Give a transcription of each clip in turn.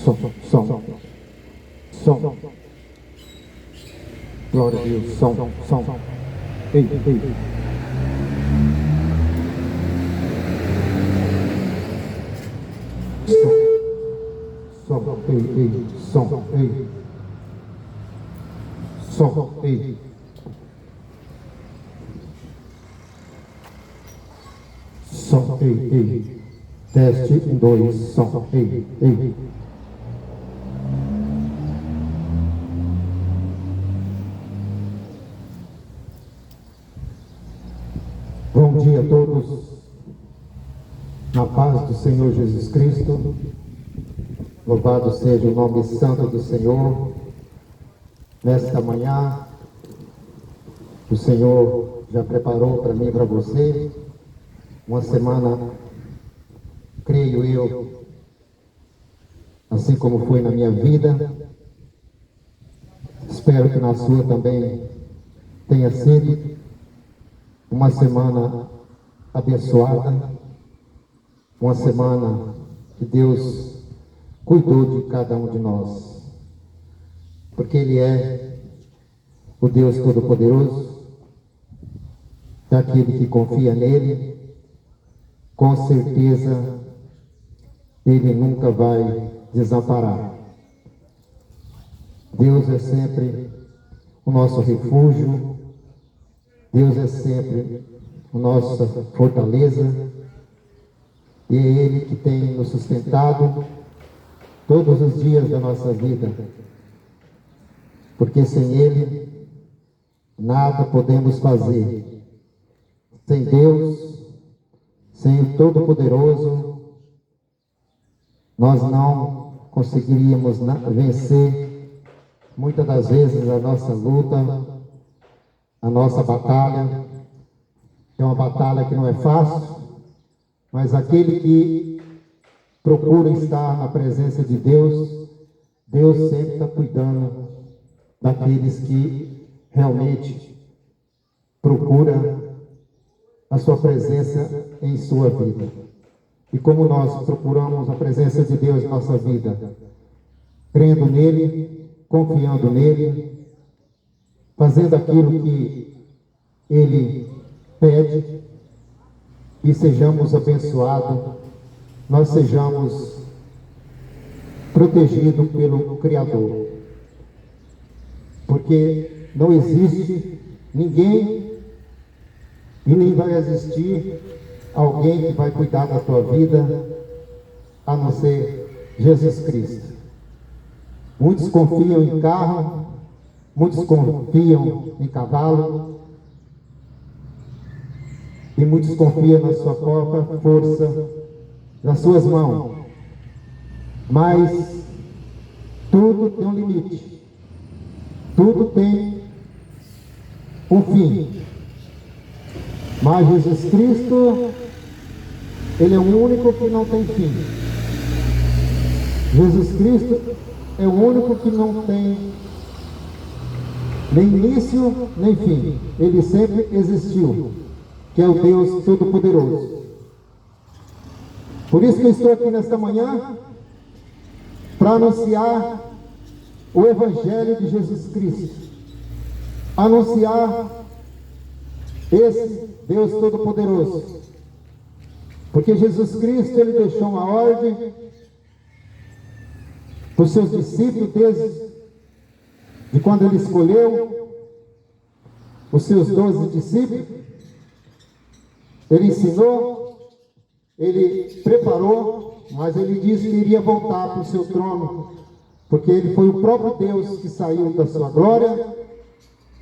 Som, som, som. Glória a Deus, som, som. Ei, ei. Som, ei, ei, som, ei. Som, ei. Som, ei, ei. Teste, 1, 2, som, ei, ei. Bom dia a todos, na paz do Senhor Jesus Cristo. Louvado seja o nome santo do Senhor. Nesta manhã, o Senhor já preparou para mim e para você uma semana, creio eu, assim como foi na minha vida, espero que na sua também tenha sido uma semana abençoada, uma semana que Deus cuidou de cada um de nós, porque Ele é o Deus Todo-Poderoso, daquele que confia nele, com certeza Ele nunca vai desamparar. Deus é sempre o nosso refúgio, Deus é sempre a nossa fortaleza, e é Ele que tem nos sustentado todos os dias da nossa vida, porque sem Ele nada podemos fazer. Sem Deus, sem o Todo-Poderoso, nós não conseguiríamos vencer muitas das vezes a nossa luta, a nossa batalha. É uma batalha que não é fácil, mas aquele que procura estar na presença de Deus, Deus sempre está cuidando daqueles que realmente procuram a sua presença em sua vida. E como nós procuramos a presença de Deus em nossa vida, crendo nele, confiando nele, fazendo aquilo que Ele pede, e sejamos abençoados, nós sejamos protegidos pelo Criador. Porque não existe ninguém e nem vai existir alguém que vai cuidar da tua vida, a não ser Jesus Cristo. Muitos confiam em carro, muitos confiam em cavalo, e muitos confiam na sua própria força, nas suas mãos. Mas tudo tem um limite, tudo tem um fim. Mas Jesus Cristo, Ele é o único que não tem fim. Jesus Cristo é o único que não tem nem início, nem fim. Ele sempre existiu, que é o Deus Todo-Poderoso. Por isso que eu estou aqui nesta manhã, para anunciar o Evangelho de Jesus Cristo. Anunciar esse Deus Todo-Poderoso. Porque Jesus Cristo, Ele deixou uma ordem para os seus discípulos, desde de quando Ele escolheu os seus 12 discípulos. Ele ensinou, Ele preparou, mas Ele disse que iria voltar para o seu trono, porque Ele foi o próprio Deus que saiu da sua glória,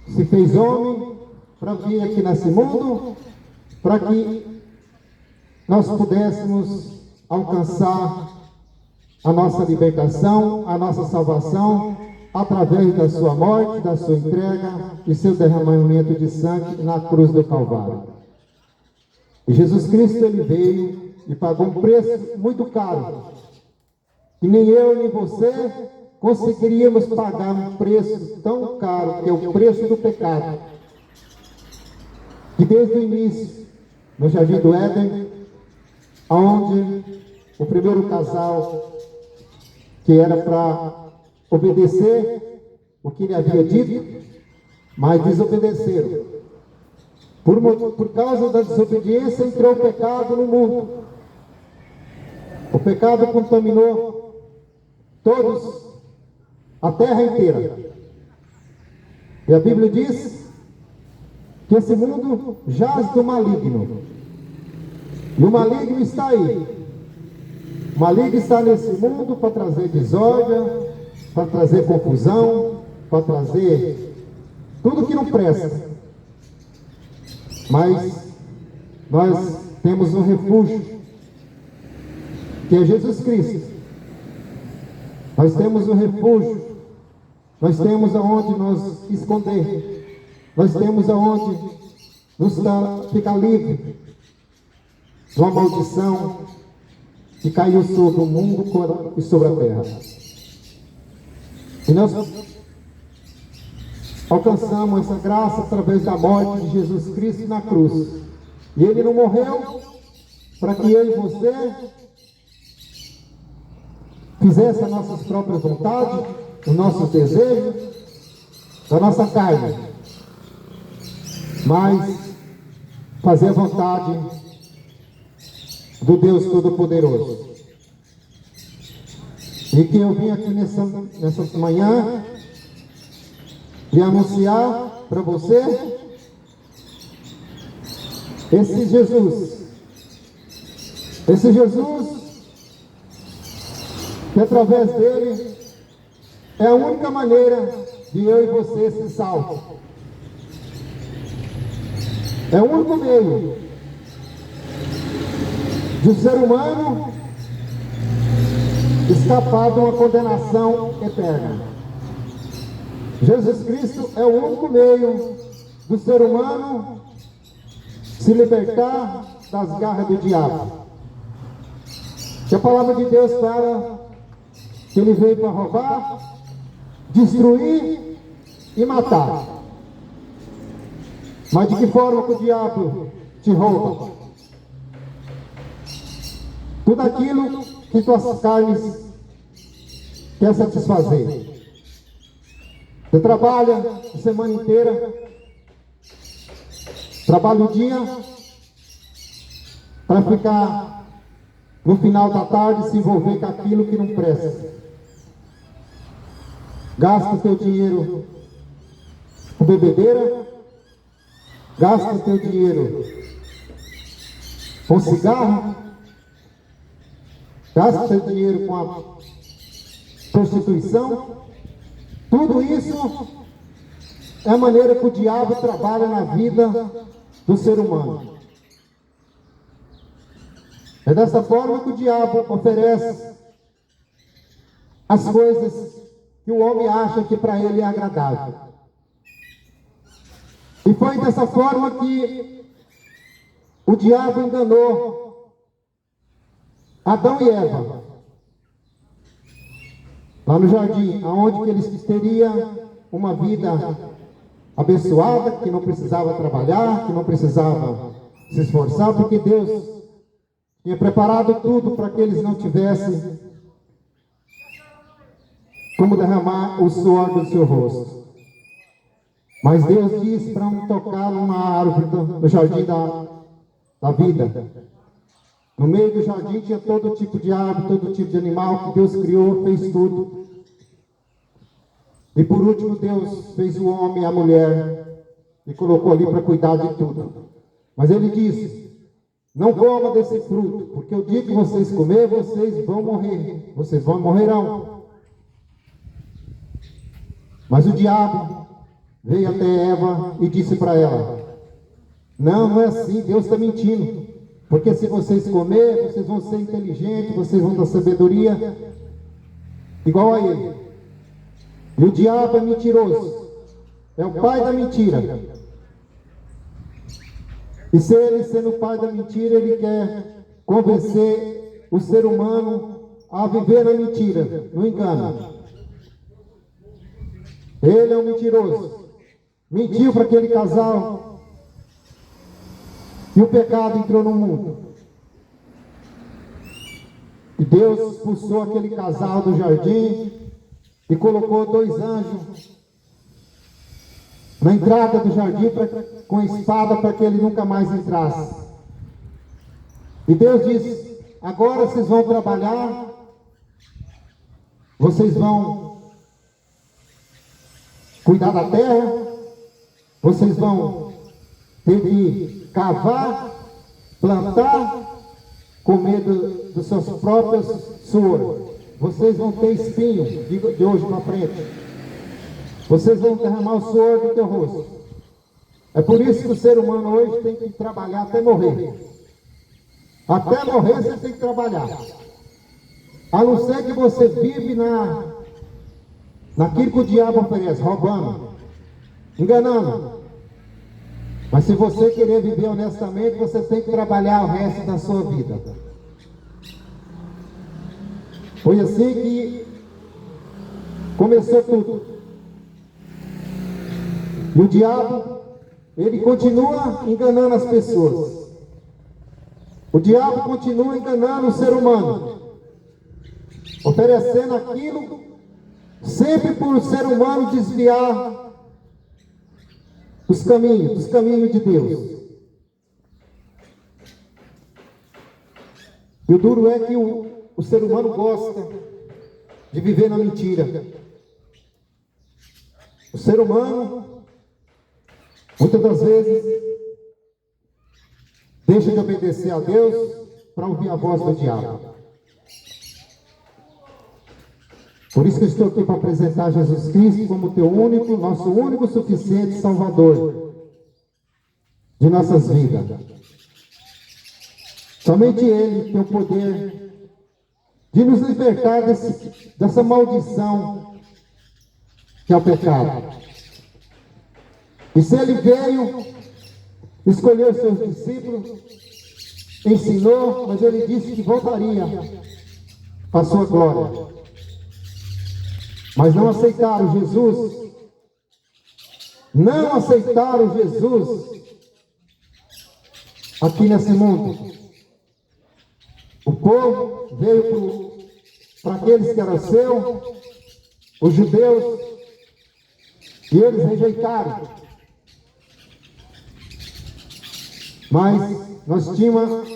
se fez homem, para vir aqui nesse mundo, para que nós pudéssemos alcançar a nossa libertação, a nossa salvação, através da sua morte, da sua entrega e seu derramamento de sangue na cruz do Calvário. E Jesus Cristo, Ele veio e pagou um preço muito caro, que nem eu nem você conseguiríamos pagar um preço tão caro, que é o preço do pecado. Que desde o início, no Jardim do Éden, onde o primeiro casal que era para obedecer o que ele havia dito, mas desobedeceram. Por causa da desobediência entrou o pecado no mundo. O pecado contaminou todos, a terra inteira. E a Bíblia diz que esse mundo jaz do maligno. E o maligno está aí. O maligno está nesse mundo para trazer desordem, para trazer confusão, para trazer tudo que não presta. Mas nós temos um refúgio, que é Jesus Cristo. Nós temos um refúgio. Nós temos aonde nos esconder. Nós temos aonde ficar livre de uma maldição que caiu sobre o mundo e sobre a terra. E nós alcançamos essa graça através da morte de Jesus Cristo na cruz. E Ele não morreu para que eu e você fizesse as nossas próprias vontades, os nossos desejos, da nossa carne, mas fazer a vontade do Deus Todo-Poderoso. E que eu vim aqui nessa manhã e anunciar para você esse Jesus que através dele é a única maneira de eu e você ser salvos. É o único meio de o ser humano escapar de uma condenação eterna. Jesus Cristo é o único meio do ser humano se libertar das garras do diabo. Que a palavra de Deus fala que ele veio para roubar, destruir e matar. Mas de que forma que o diabo te rouba? Tudo aquilo que tuas carnes quer satisfazer. Você trabalha a semana inteira, trabalha o dia para ficar no final da tarde se envolver com aquilo que não presta. Gasta o teu dinheiro com bebedeira, gasta o teu dinheiro com cigarro, gasta o teu dinheiro com a prostituição. Tudo isso é a maneira que o diabo trabalha na vida do ser humano. É dessa forma que o diabo oferece as coisas que o homem acha que para ele é agradável. E foi dessa forma que o diabo enganou Adão e Eva. Lá no jardim, onde que eles teriam uma vida abençoada, que não precisava trabalhar, que não precisava se esforçar, porque Deus tinha preparado tudo para que eles não tivessem como derramar o suor do seu rosto. Mas Deus disse para não tocar numa árvore do jardim da vida. No meio do jardim tinha todo tipo de árvore, todo tipo de animal que Deus criou, fez tudo. E por último Deus fez o homem e a mulher e colocou ali para cuidar de tudo. Mas Ele disse: não coma desse fruto, porque o dia que vocês comer, vocês vão morrer. Vocês morrerão. Mas o diabo veio até Eva e disse para ela: não é assim, Deus está mentindo. Porque se vocês comerem, vocês vão ser inteligentes, vocês vão dar sabedoria igual a ele. E o diabo é mentiroso, é o pai da mentira. E se ele, sendo o pai da mentira, ele quer convencer o ser humano a viver na mentira, no engano. Ele é um mentiroso. Mentiu para aquele casal e o pecado entrou no mundo. E Deus expulsou aquele casal do jardim e colocou 2 anjos na entrada do jardim com espada para que ele nunca mais entrasse. E Deus disse: agora vocês vão trabalhar, vocês vão cuidar da terra, vocês vão ter que cavar, plantar, comer dos seus próprios suor. Vocês vão ter espinho de hoje para frente. Vocês vão derramar o suor do teu rosto. É por isso que o ser humano hoje tem que trabalhar até morrer. Até morrer você tem que trabalhar. A não ser que você vive naquilo que o diabo oferece, roubando, enganando. Mas se você querer viver honestamente, você tem que trabalhar o resto da sua vida. Foi assim que começou tudo. E o diabo, ele continua enganando as pessoas. O diabo continua enganando o ser humano, oferecendo aquilo, sempre por o ser humano desviar dos caminhos de Deus. E o duro é que o ser humano gosta de viver na mentira. O ser humano, muitas das vezes, deixa de obedecer a Deus para ouvir a voz do diabo. Por isso que eu estou aqui para apresentar Jesus Cristo como teu único, nosso único suficiente Salvador de nossas vidas. Somente Ele tem o poder de nos libertar dessa maldição que é o pecado. E se Ele veio, escolheu os seus discípulos, ensinou, mas Ele disse que voltaria para a sua glória. Mas não aceitaram Jesus. Não aceitaram Jesus aqui nesse mundo. O povo veio para aqueles que eram seus, os judeus, e eles rejeitaram. Mas nós tínhamos,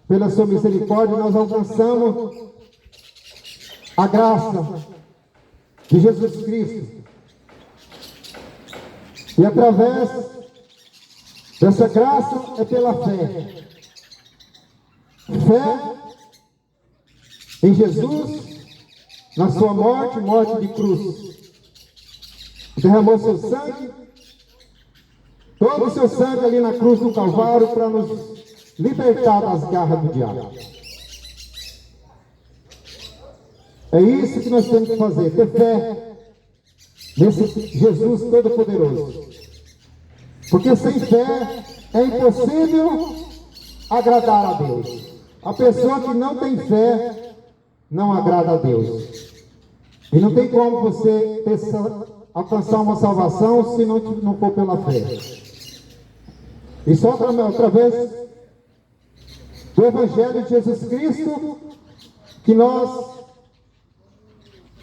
pela sua misericórdia, nós alcançamos a graça de Jesus Cristo. E através dessa graça é pela fé. Fé em Jesus, na sua morte de cruz. Derramou seu sangue, todo o seu sangue ali na cruz do Calvário para nos libertar das garras do diabo. É isso que nós temos que fazer, ter fé nesse Jesus Todo-Poderoso. Porque sem fé é impossível agradar a Deus. A pessoa que não tem fé não agrada a Deus. E não tem como você alcançar uma salvação se não for pela fé. E só através do Evangelho de Jesus Cristo que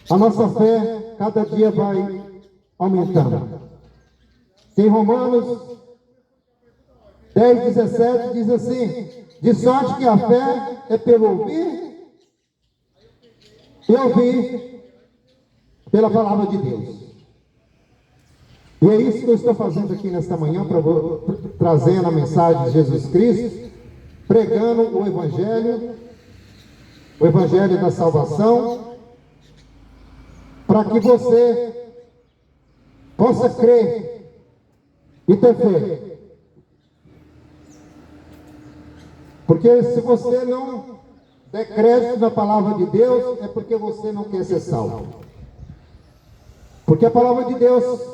a nossa fé cada dia vai aumentando. Em Romanos 10:17 diz assim: de sorte que a fé é pelo ouvir e ouvir pela palavra de Deus. E é isso que eu estou fazendo aqui nesta manhã, trazendo a mensagem de Jesus Cristo, pregando o Evangelho da salvação, para que você possa crer e ter fé. Porque se você não der crédito na palavra de Deus, é porque você não quer ser salvo. Porque a palavra de Deus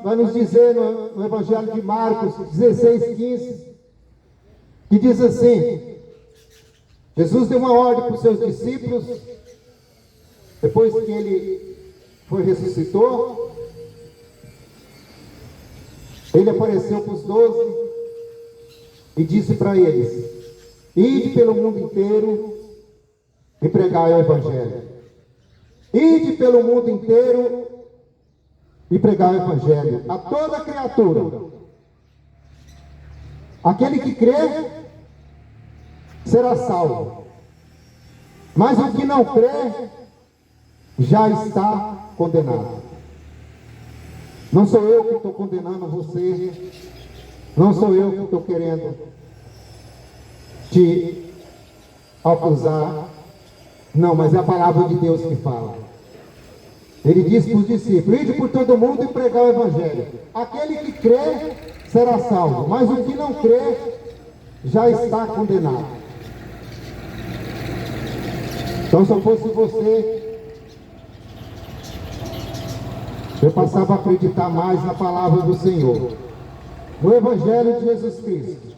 vai nos dizer no Evangelho de Marcos 16:15, que diz assim: Jesus deu uma ordem para os seus discípulos, depois que ele ressuscitou, ele apareceu para os 12 e disse para eles: ide pelo mundo inteiro e pregai o Evangelho. Ide pelo mundo inteiro e pregai o Evangelho a toda criatura. Aquele que crê será salvo, mas o que não crê já está condenado. Não sou eu que estou condenando você, não sou eu que estou querendo te acusar, não, mas é a palavra de Deus que fala. Ele disse para os discípulos: ide por todo mundo e pregar o Evangelho. Aquele que crê será salvo, mas o que não crê já está condenado. Então, se eu fosse você, eu passava a acreditar mais na palavra do Senhor, no Evangelho de Jesus Cristo.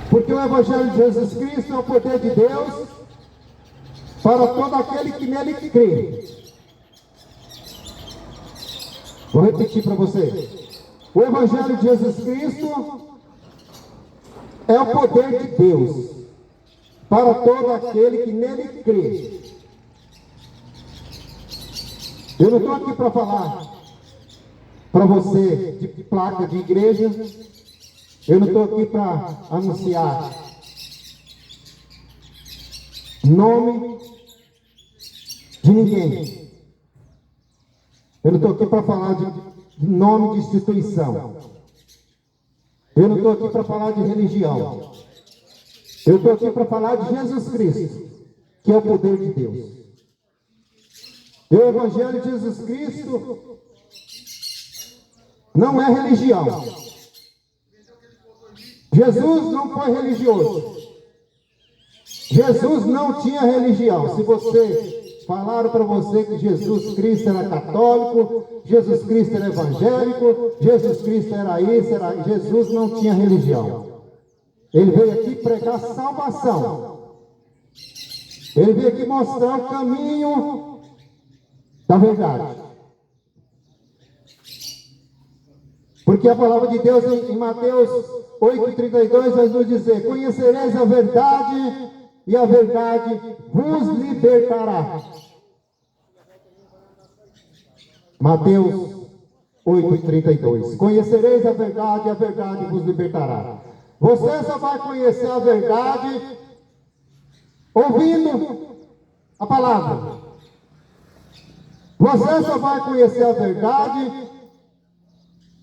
Porque o Evangelho de Jesus Cristo é o poder de Deus para todo aquele que nele crê. Vou repetir para você. O Evangelho de Jesus Cristo é o poder de Deus para todo aquele que nele crê. Eu não estou aqui para falar para você de placa de igreja. Eu não estou aqui para anunciar nome de ninguém. Eu não estou aqui para falar de nome de instituição. Eu não estou aqui para falar de religião. Eu estou aqui para falar de Jesus Cristo, que é o poder de Deus. E o Evangelho de Jesus Cristo não é religião. Jesus não foi religioso. Jesus não tinha religião. Se você falaram para você que Jesus Cristo era católico, Jesus Cristo era evangélico, Jesus Cristo era isso, Jesus não tinha religião. Ele veio aqui pregar salvação. Ele veio aqui mostrar o caminho da verdade. Porque a palavra de Deus em Mateus 8,32 vai nos dizer: conhecereis a verdade e a verdade vos libertará. Mateus 8,32. Conhecereis a verdade e a verdade vos libertará. Você só vai conhecer a verdade ouvindo a palavra. Você só vai conhecer a verdade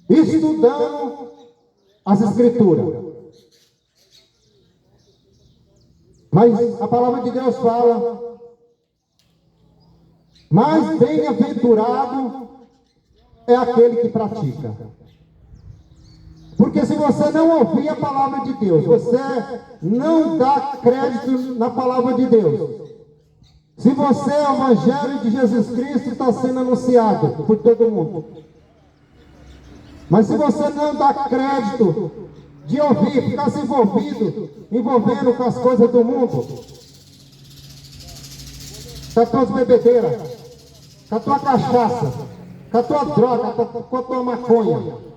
estudando as Escrituras. Mas a palavra de Deus fala: mais bem-aventurado é aquele que pratica. Porque se você não ouvir a palavra de Deus, você não dá crédito na palavra de Deus. Se você, o Evangelho de Jesus Cristo está sendo anunciado por todo mundo, mas se você não dá crédito de ouvir, ficar se envolvendo com as coisas do mundo, com as tuas bebedeiras, com a tua cachaça, com a tua droga, com a tua maconha,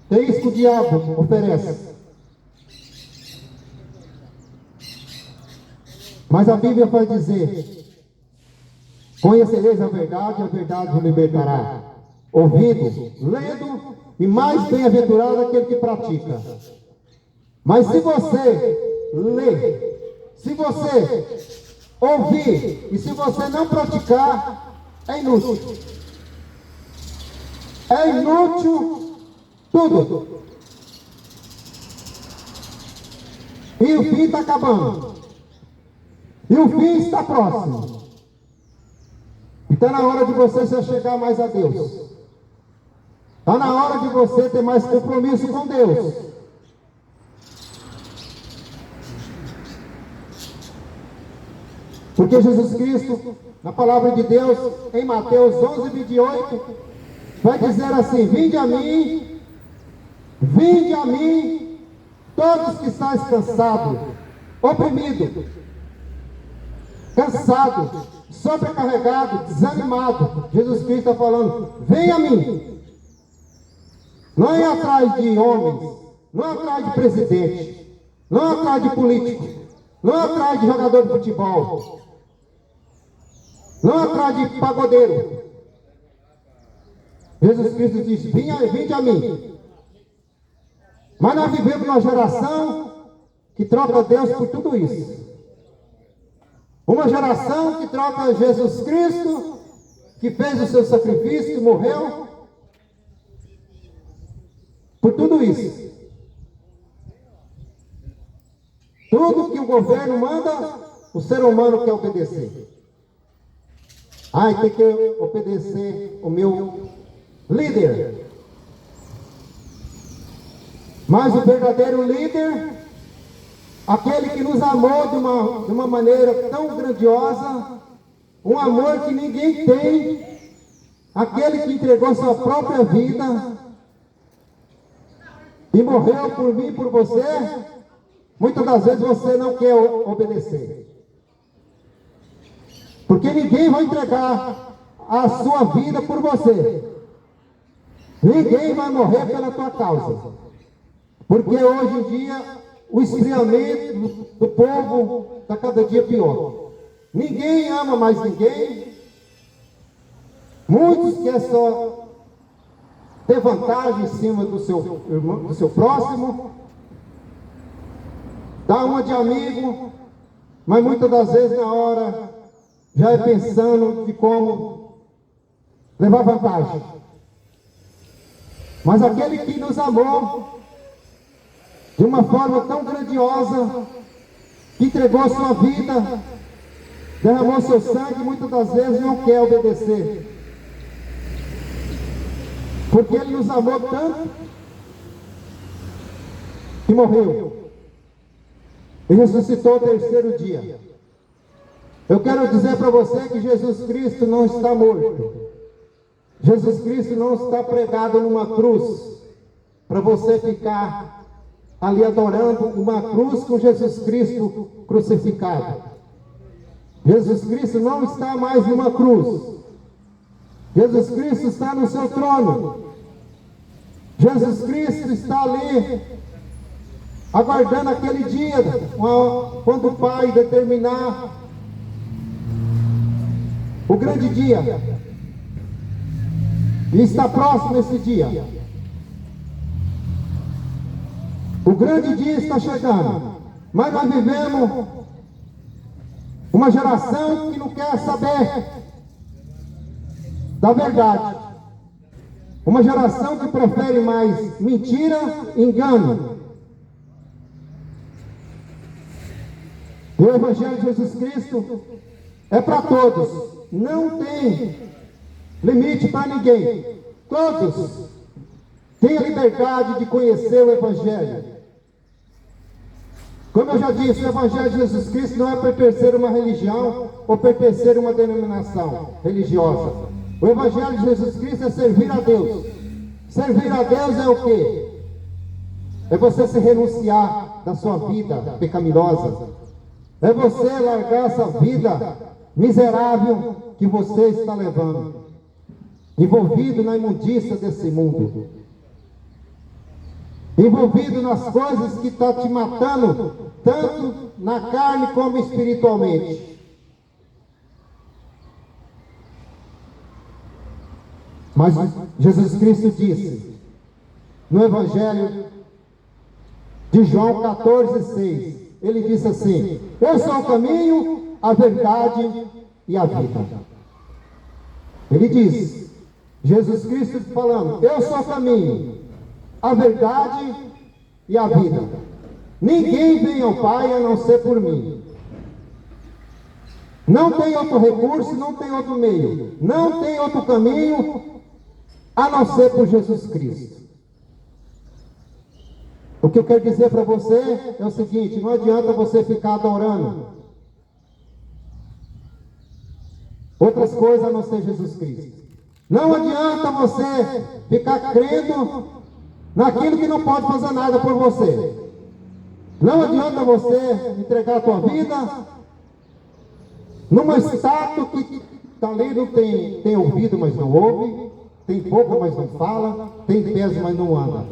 é isso que o diabo oferece. Mas a Bíblia vai dizer: conhecereis a verdade vos libertará. Ouvindo, lendo, e mais bem-aventurado aquele que pratica. Mas se você ler, se você ouvir, e se você não praticar, é inútil. É inútil tudo. E o fim está acabando. E o fim está próximo. Então é na hora de você se chegar mais a Deus. Está na hora de você ter mais compromisso com Deus. Porque Jesus Cristo, na palavra de Deus, em Mateus 11:28, vai dizer assim: vinde a mim, todos que estáis cansados, oprimidos, cansado, sobrecarregado, desanimado. Jesus Cristo está falando: vem a mim. Não é atrás de homens, não é atrás de presidente, não é atrás de político, não atrás de jogador de futebol, não atrás de pagodeiro. Jesus Cristo disse: vinde a mim. Mas nós vivemos numa geração que troca Deus por tudo isso. Uma geração que troca Jesus Cristo, que fez o seu sacrifício, que morreu, por tudo isso. Tudo que o governo manda, o ser humano quer obedecer. Ai, tem que obedecer o meu líder. Mas o verdadeiro líder, aquele que nos amou de uma maneira tão grandiosa, um amor que ninguém tem, aquele que entregou sua própria vida e morreu por mim e por você, muitas das vezes você não quer obedecer. Porque ninguém vai entregar a sua vida por você. Ninguém vai morrer pela tua causa. Porque hoje em dia o esfriamento do povo está cada dia pior. Ninguém ama mais ninguém. Muitos querem só ter vantagem em cima do seu próximo. Dá uma de amigo, mas muitas das vezes na hora já é pensando de como levar vantagem. Mas aquele que nos amou de uma forma tão grandiosa, que entregou sua vida, derramou seu sangue, muitas das vezes não quer obedecer. Porque Ele nos amou tanto, que morreu. E ressuscitou ao terceiro dia. Eu quero dizer para você que Jesus Cristo não está morto. Jesus Cristo não está pregado numa cruz, para você ficar ali adorando uma cruz com Jesus Cristo crucificado. Jesus Cristo não está mais numa cruz. Jesus Cristo está no seu trono. Jesus Cristo está ali, aguardando aquele dia, quando o Pai determinar o grande dia. E está próximo esse dia. O grande dia está chegando. Mas nós vivemos uma geração que não quer saber da verdade. Uma geração que prefere mais mentira e engano. O Evangelho de Jesus Cristo é para todos. Não tem limite para ninguém. Todos têm a liberdade de conhecer o Evangelho. Como eu já disse, o Evangelho de Jesus Cristo não é pertencer a uma religião ou pertencer a uma denominação religiosa. O Evangelho de Jesus Cristo é servir a Deus. Servir a Deus é o quê? É você se renunciar da sua vida pecaminosa. É você largar essa vida miserável que você está levando, envolvido na imundícia desse mundo, envolvido nas coisas que estão te matando, tanto na carne como espiritualmente. Mas Jesus Cristo disse, no Evangelho de João 14:6, Ele disse assim: eu sou o caminho, a verdade e a vida. Ele diz, Jesus Cristo falando, eu sou o caminho, a verdade e a vida. Ninguém vem ao Pai a não ser por mim. Não tem outro recurso, não tem outro meio, não tem outro caminho a não ser por Jesus Cristo. O que eu quero dizer para você é o seguinte: não adianta você ficar adorando outras coisas a não ser Jesus Cristo. Não adianta você ficar crendo naquilo que não pode fazer nada por você. Não adianta você entregar a tua vida numa estátua que está ali, não tem ouvido, mas não ouve, tem boca, mas não fala, tem pés, mas não anda.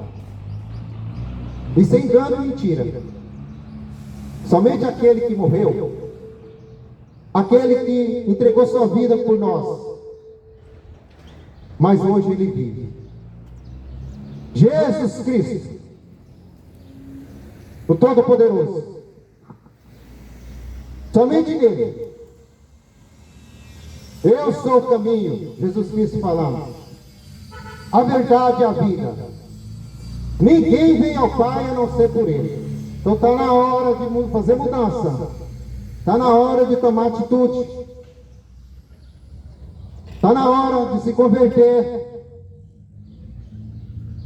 Isso é engano e mentira. Somente aquele que morreu, aquele que entregou sua vida por nós, mas hoje ele vive. Jesus Cristo, o Todo-Poderoso. Somente nele. Eu sou o caminho, Jesus Cristo falando, a verdade e a vida. Ninguém vem ao Pai a não ser por ele. Então está na hora de fazer mudança. Está na hora de tomar atitude. Está na hora de se converter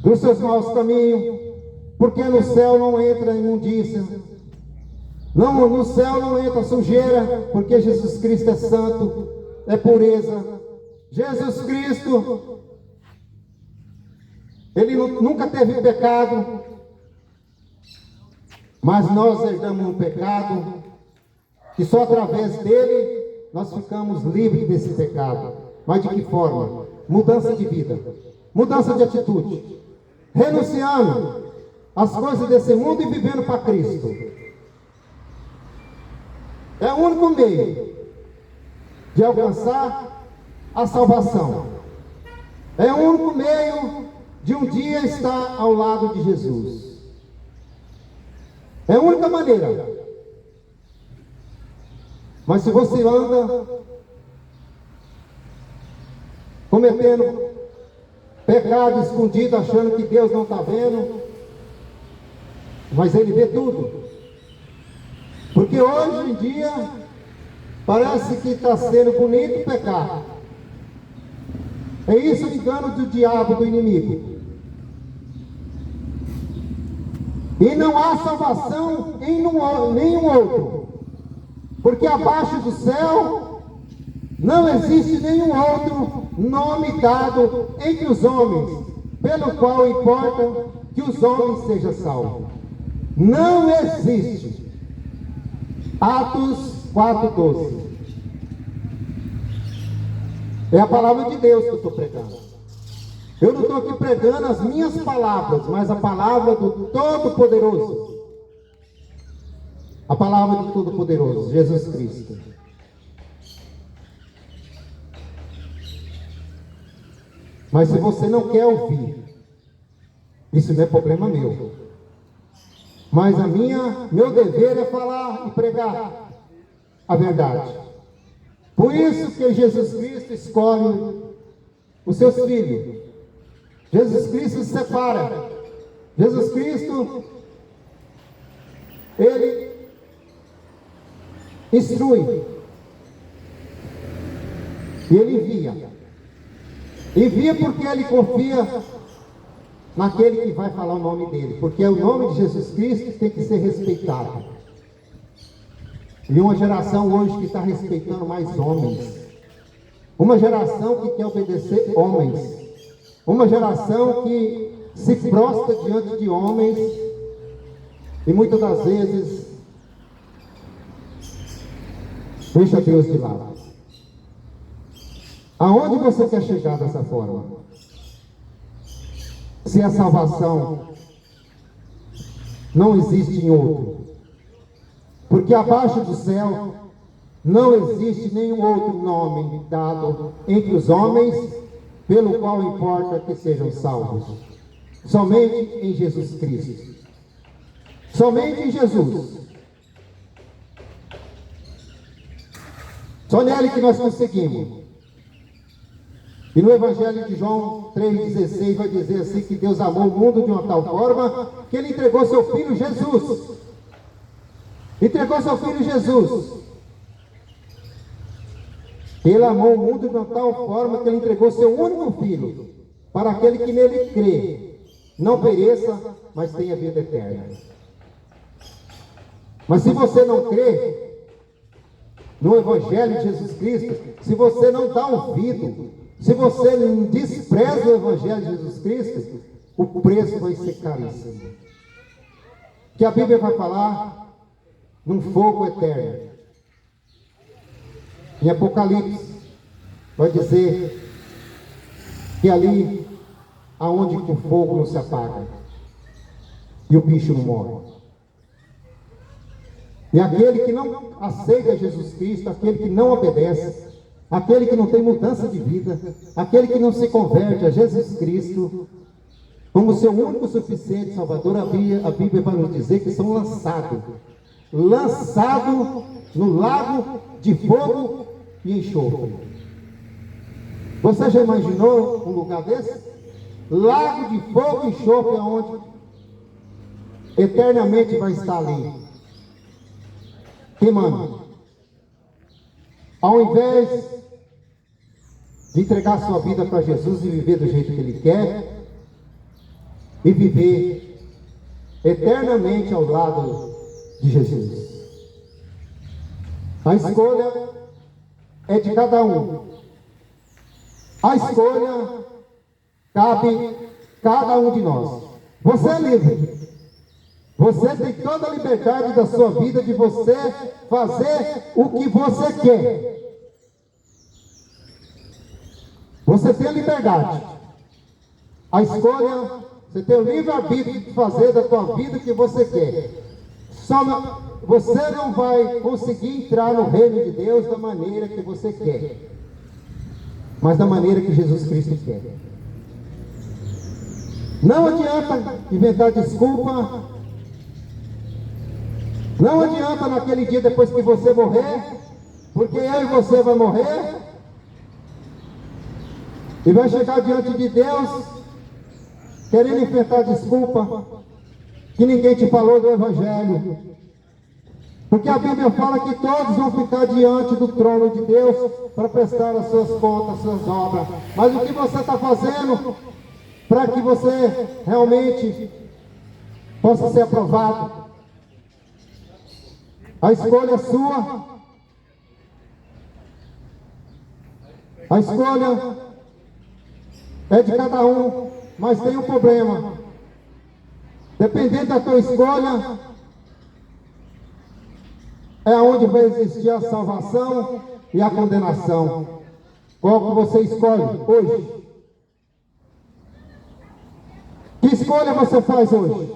dos seus maus caminhos, porque no céu não entra imundícia. Não, no céu não entra sujeira, porque Jesus Cristo é santo, é pureza. Jesus Cristo, ele nunca teve pecado, mas nós herdamos um pecado, que só através dele nós ficamos livres desse pecado. Mas de que forma? Mudança de vida, mudança de atitude, renunciando às coisas desse mundo e vivendo para Cristo. É o único meio de alcançar a salvação. É o único meio de um dia estar ao lado de Jesus. É a única maneira. Mas se você anda cometendo pecado escondido, achando que Deus não está vendo, mas Ele vê tudo. Porque hoje em dia parece que está sendo bonito pecar. É isso o engano do diabo, do inimigo. E não há salvação em nenhum outro. Porque abaixo do céu não existe nenhum outro nome dado entre os homens, pelo qual importa que os homens sejam salvos. Não existe. Atos 4:12. É a palavra de Deus que eu estou pregando. Eu não estou aqui pregando as minhas palavras, mas a palavra do Todo-Poderoso. A palavra do Todo-Poderoso, Jesus Cristo. Mas se você não quer ouvir, isso não é problema meu. Mas meu dever é falar e pregar a verdade. Por isso que Jesus Cristo escolhe os seus filhos. Jesus Cristo se separa. Jesus Cristo, Ele instrui. E Ele envia. Envia porque Ele confia naquele que vai falar o nome dele, porque o nome de Jesus Cristo tem que ser respeitado. E uma geração hoje que está respeitando mais homens, uma geração que quer obedecer homens, uma geração que se prostra diante de homens, e muitas das vezes deixa Deus de lado. Aonde você quer chegar dessa forma? Se a salvação não existe em outro, porque abaixo do céu não existe nenhum outro nome dado entre os homens, pelo qual importa que sejam salvos. Somente em Jesus Cristo. Somente em Jesus. Só nele que nós conseguimos. E no Evangelho de João 3,16 vai dizer assim, que Deus amou o mundo de uma tal forma que Ele entregou seu Filho Jesus. Entregou seu Filho Jesus. Ele amou o mundo de uma tal forma que Ele entregou seu único Filho, para aquele que nele crê, não pereça, mas tenha vida eterna. Mas se você não crê no Evangelho de Jesus Cristo, se você não dá ouvido, se você despreza o Evangelho de Jesus Cristo, o preço vai ser caríssimo. Que a Bíblia vai falar num fogo eterno. Em Apocalipse vai dizer que ali aonde o fogo não se apaga e o bicho não morre. E aquele que não aceita Jesus Cristo, aquele que não obedece, aquele que não tem mudança de vida, aquele que não se converte a Jesus Cristo como seu único suficiente Salvador, a Bíblia vai nos dizer que são lançados no lago de fogo e enxofre. Você já imaginou um lugar desse? Lago de fogo e enxofre, aonde eternamente vai estar ali, queimando. Ao invés de entregar sua vida para Jesus e viver do jeito que Ele quer, e viver eternamente ao lado de Jesus. A escolha é de cada um. A escolha cabe cada um de nós. Você é livre. Você tem toda a liberdade da sua vida de você fazer o que você quer. Você tem a liberdade. A escolha, você tem o livre-arbítrio de fazer da sua vida o que você quer. Você não vai conseguir entrar no reino de Deus da maneira que você quer, mas da maneira que Jesus Cristo quer. Não adianta inventar desculpa. Não adianta naquele dia depois que você morrer, porque eu e você vai morrer, e vai chegar diante de Deus querendo inventar desculpa que ninguém te falou do Evangelho. Porque a Bíblia fala que todos vão ficar diante do trono de Deus para prestar as suas contas, as suas obras. Mas o que você está fazendo para que você realmente possa ser aprovado? A escolha é sua. A escolha é de cada um, mas tem um problema. Dependendo da tua escolha, é onde vai existir a salvação e a condenação. Qual que você escolhe hoje? Que escolha você faz hoje?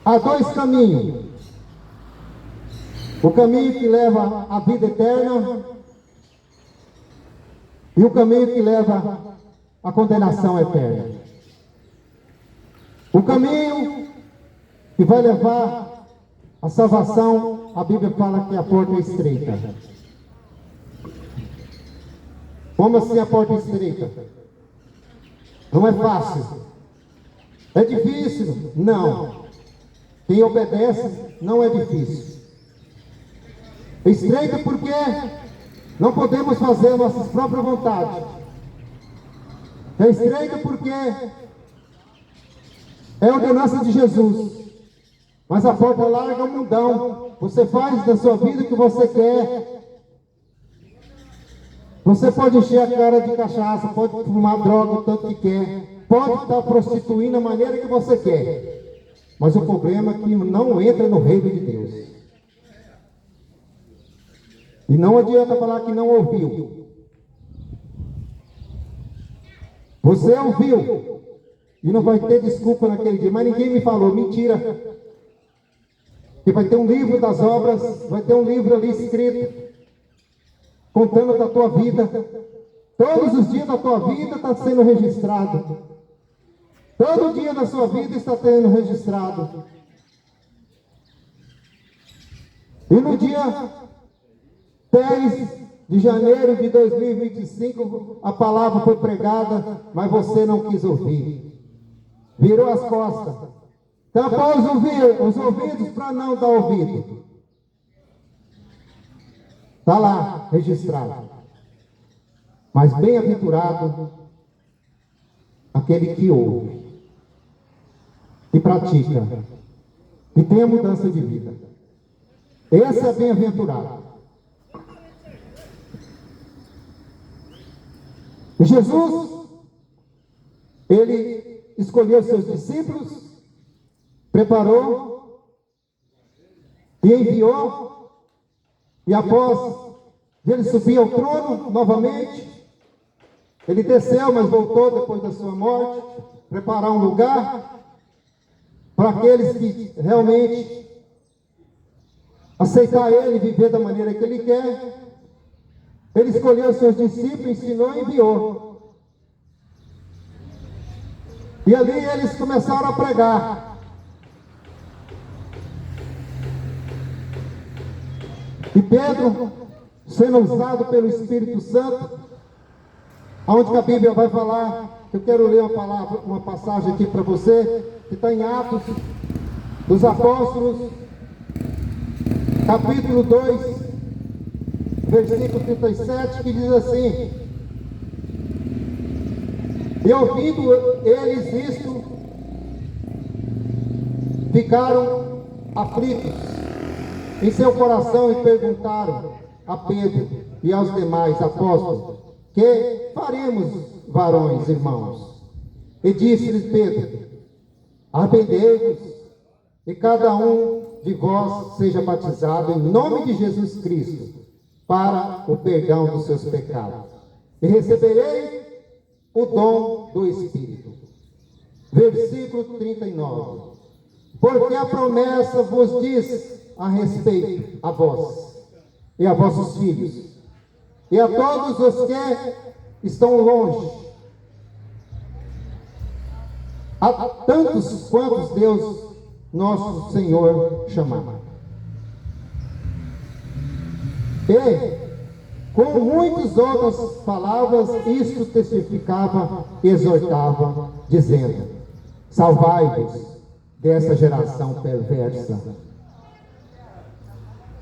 Há dois caminhos. O caminho que leva à vida eterna e o caminho que leva à condenação eterna. O caminho que vai levar à salvação, a Bíblia fala que a porta é estreita. Como assim a porta é estreita? Não é fácil. É difícil? Não. Quem obedece não é difícil. Estreita porque não podemos fazer nossas próprias vontades. É estreita porque é a ordenança de Jesus. Mas a porta larga é um mundão. Você faz da sua vida o que você quer. Você pode encher a cara de cachaça, pode fumar droga o tanto que quer, pode estar prostituindo da maneira que você quer. Mas o problema é que não entra no reino de Deus. E não adianta falar que não ouviu. Você ouviu. E não vai ter desculpa naquele dia. Mas ninguém me falou. Mentira. Que vai ter um livro das obras. Vai ter um livro ali escrito. Contando da tua vida. Todos os dias da tua vida está sendo registrado. Todo dia da sua vida está sendo registrado. E no dia 10 de janeiro de 2025, a palavra foi pregada, mas você não quis ouvir. Virou as costas. Tapou os ouvidos para não dar ouvido. Está lá, registrado. Mas bem-aventurado aquele que ouve, que pratica, que tem a mudança de vida. Esse é bem-aventurado. E Jesus, ele escolheu seus discípulos, preparou e enviou, e após ele subir ao trono novamente, ele desceu, mas voltou depois da sua morte, preparar um lugar para aqueles que realmente aceitar Ele e viver da maneira que Ele quer, Ele escolheu os seus discípulos, ensinou e enviou. E ali eles começaram a pregar. E Pedro, sendo usado pelo Espírito Santo, aonde que a Bíblia vai falar, eu quero ler uma passagem aqui para você, que está em Atos dos Apóstolos, capítulo 2, versículo 37, que diz assim: e ouvindo eles isto, ficaram aflitos em seu coração e perguntaram a Pedro e aos demais apóstolos: que faremos, varões, irmãos? E disse-lhes Pedro: arrependei-vos, e cada um de vós seja batizado em nome de Jesus Cristo, para o perdão dos seus pecados, e receberei o dom do Espírito. Versículo 39. Porque a promessa vos diz a respeito a vós, e a vossos filhos, e a todos os que estão longe, a tantos quantos Deus nosso Senhor chamar. E com muitas outras palavras isto testificava e exortava, dizendo: salvai-vos dessa geração perversa.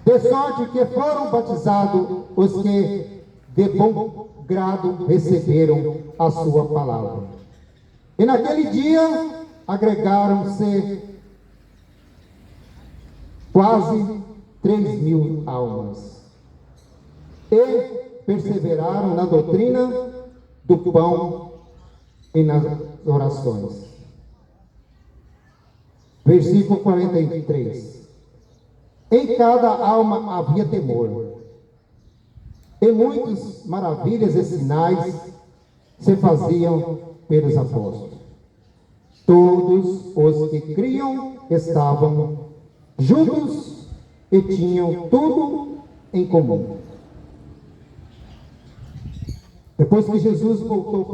De sorte que foram batizados os que de bom grado receberam a sua palavra. E naquele dia agregaram-se quase 3.000 almas. E perseveraram na doutrina do pão e nas orações. Versículo 43. Em cada alma havia temor, e muitas maravilhas e sinais se faziam pelos apóstolos. Todos os que criam estavam juntos e tinham tudo em comum. Depois que Jesus voltou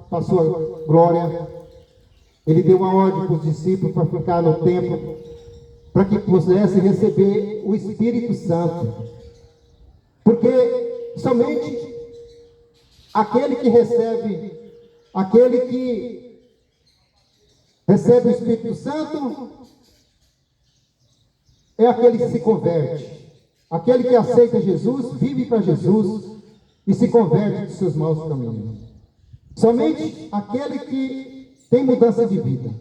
para a sua glória, Ele deu uma ordem para os discípulos para ficar no templo, para que pudessem receber o Espírito Santo. Porque somente aquele que recebe o Espírito Santo é aquele que se converte. Aquele que aceita Jesus, vive para Jesus e se converte dos seus maus caminhos. Somente aquele que tem mudança de vida.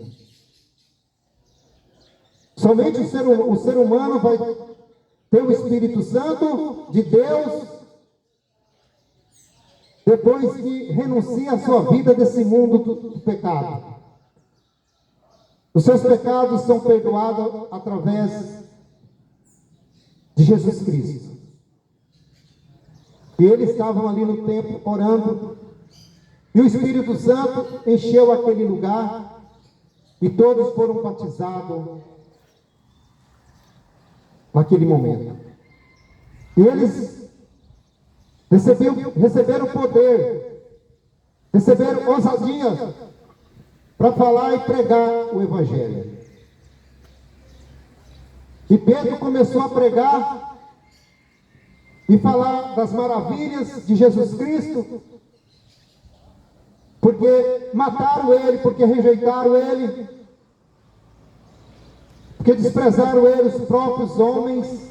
Somente o ser humano vai ter o Espírito Santo de Deus depois que renuncia a sua vida desse mundo do pecado. Os seus pecados são perdoados através de Jesus Cristo. E eles estavam ali no templo orando, e o Espírito Santo encheu aquele lugar, e todos foram batizados naquele momento. E eles receberam poder, receberam ousadia para falar e pregar o Evangelho. E Pedro começou a pregar e falar das maravilhas de Jesus Cristo, porque mataram ele, porque rejeitaram ele, porque desprezaram ele, os próprios homens,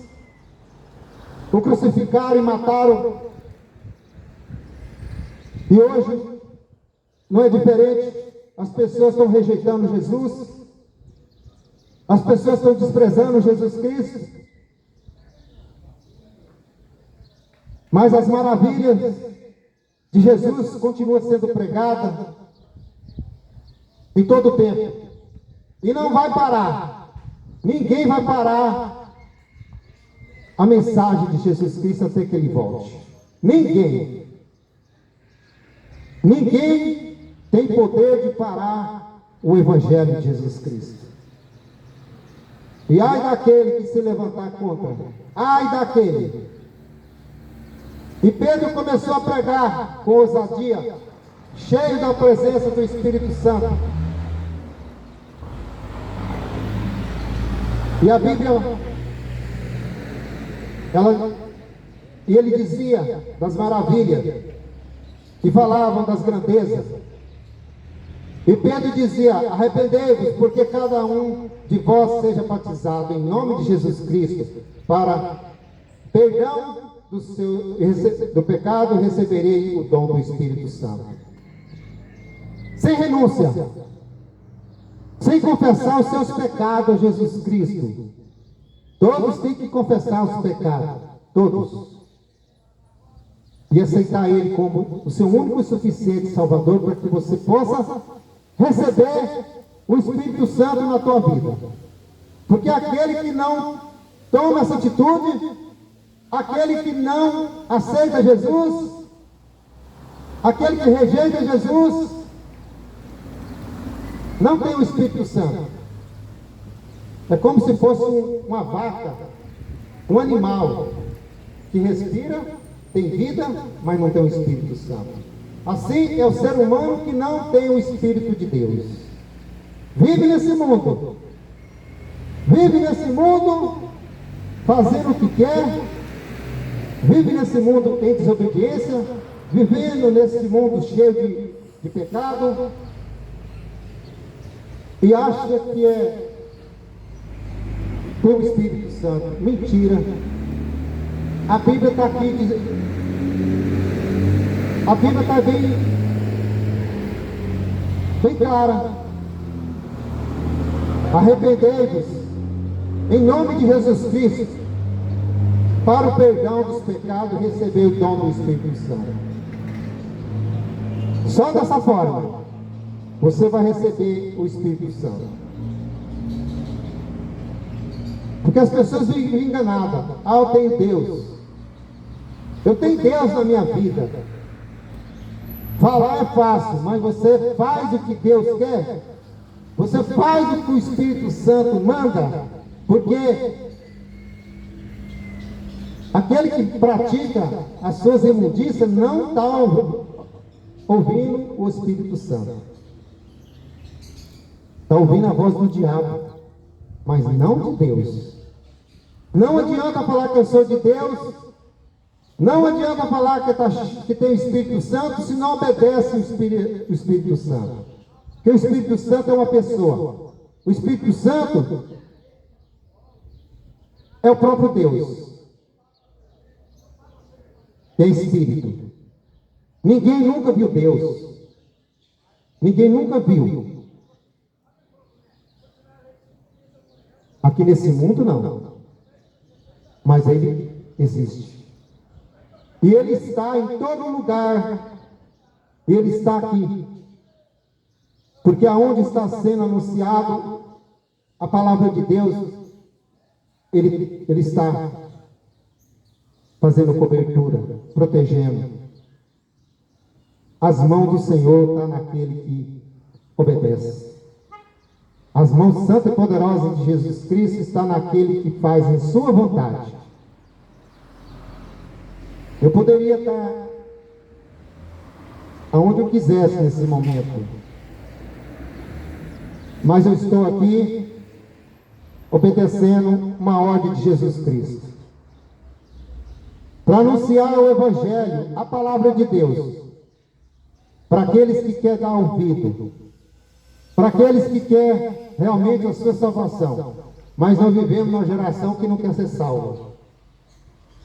o crucificaram e mataram. E hoje não é diferente, as pessoas estão rejeitando Jesus, as pessoas estão desprezando Jesus Cristo, mas as maravilhas de Jesus continuam sendo pregadas em todo o tempo, e não vai parar, ninguém vai parar a mensagem de Jesus Cristo até que Ele volte. Ninguém tem poder de parar o Evangelho de Jesus Cristo. E ai daquele que se levantar contra. Ai daquele. E Pedro começou a pregar com ousadia, cheio da presença do Espírito Santo. E a Bíblia, ele dizia das maravilhas, que falavam das grandezas. E Pedro dizia: arrependei-vos, porque cada um de vós seja batizado em nome de Jesus Cristo, para perdão do pecado, receberei o dom do Espírito Santo. Sem renúncia, sem confessar os seus pecados a Jesus Cristo. Todos têm que confessar os pecados, todos. E aceitar Ele como o seu único e suficiente Salvador, para que você possa receber o Espírito Santo na tua vida. Porque aquele que não toma essa atitude, aquele que não aceita Jesus, aquele que rejeita Jesus, não tem o Espírito Santo. É como se fosse uma vaca, um animal que respira, tem vida, mas não tem o Espírito Santo. Assim é o ser humano que não tem o Espírito de Deus. Vive nesse mundo. Vive nesse mundo fazendo o que quer. Vive nesse mundo em desobediência. Vivendo nesse mundo cheio de pecado. E acha que tem o Espírito Santo. Mentira. A Bíblia está aqui dizendo. A Bíblia está bem clara. Arrependei-vos em nome de Jesus Cristo para o perdão dos pecados e receber o dom do Espírito Santo. Só dessa forma você vai receber o Espírito Santo. Porque as pessoas vivem enganadas. Ah, eu tenho Deus. Eu tenho Deus na minha vida. Falar é fácil, mas você faz o que Deus quer. Você faz o que o Espírito Santo manda. Porque aquele que pratica as suas imundícias não está ouvindo o Espírito Santo. Está ouvindo a voz do diabo, mas não de Deus. Não adianta falar que eu sou de Deus. Não adianta falar que tem o Espírito Santo se não obedece o Espírito Santo. Porque o Espírito Santo é uma pessoa. O Espírito Santo é o próprio Deus. É Espírito. Ninguém nunca viu Deus. Ninguém nunca viu. Aqui nesse mundo não. Mas Ele existe. E Ele está em todo lugar. Ele está aqui. Porque aonde está sendo anunciado a palavra de Deus, Ele está fazendo cobertura, protegendo. As mãos do Senhor estão naquele que obedece. As mãos santas e poderosas de Jesus Cristo estão naquele que faz em sua vontade. Eu poderia estar aonde eu quisesse nesse momento, mas eu estou aqui obedecendo uma ordem de Jesus Cristo, para anunciar o Evangelho, a palavra de Deus, para aqueles que querem dar ouvido, para aqueles que querem realmente a sua salvação. Mas nós vivemos numa geração que não quer ser salva.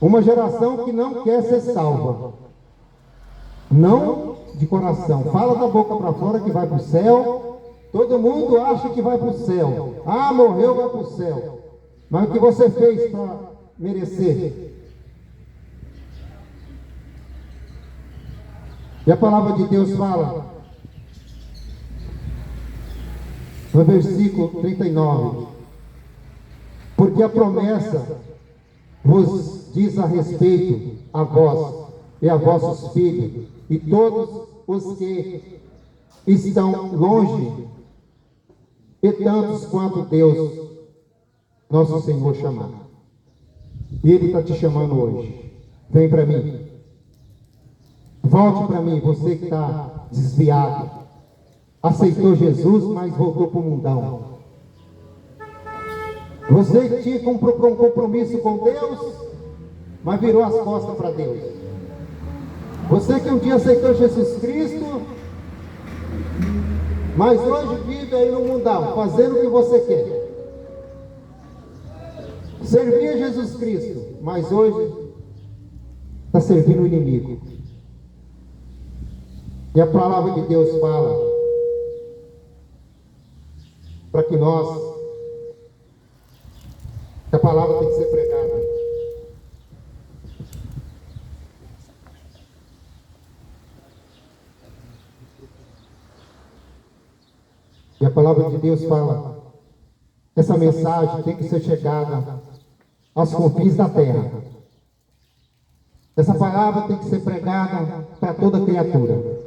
Uma geração que não quer ser salva. Não de coração. Fala da boca para fora que vai para o céu. Todo mundo acha que vai para o céu. Ah, morreu, vai para o céu. Mas o que você fez para merecer? E a palavra de Deus fala, no versículo 39, porque a promessa vos diz a respeito a vós e a vossos filhos e todos os que estão longe, e tantos quanto Deus nosso Senhor chamar. E Ele está te chamando hoje. Vem para mim. Volte para mim, você que está desviado. Aceitou Jesus, mas voltou para o mundão. Você que tinha um compromisso com Deus, mas virou as costas para Deus. Você que um dia aceitou Jesus Cristo, mas hoje vive aí no mundão, fazendo o que você quer. Servia Jesus Cristo, mas hoje está servindo o inimigo. E a palavra de Deus fala para que a palavra tem que ser pregada. E a palavra de Deus fala que essa mensagem tem que ser chegada aos confins da terra. Essa palavra tem que ser pregada para toda criatura.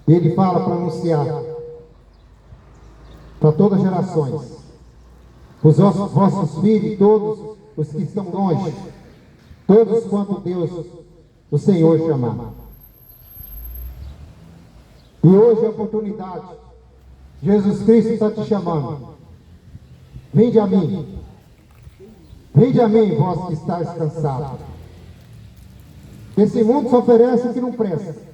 E ele fala para anunciar para todas as gerações, os vossos filhos, todos os que estão longe, todos quanto Deus, o Senhor, chamar. E hoje é a oportunidade. Jesus Cristo está te chamando. Vinde a mim. Vinde a mim, vós que estáis cansados. Esse mundo só oferece o que não presta.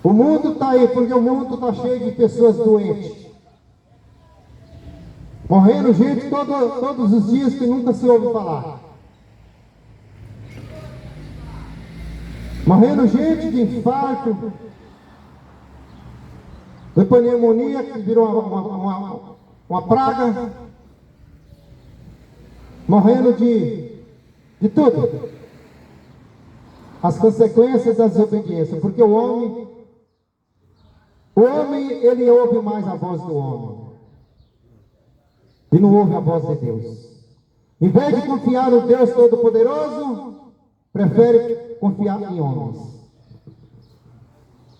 O mundo está aí, porque o mundo está cheio de pessoas doentes. Morrendo gente todos os dias que nunca se ouve falar. Morrendo gente de infarto, de pneumonia, que virou uma praga. Morrendo de tudo. As consequências da desobediência, porque o homem, ele ouve mais a voz do homem. E não ouve a voz de Deus. Em vez de confiar no Deus Todo-Poderoso, prefere confiar em homens.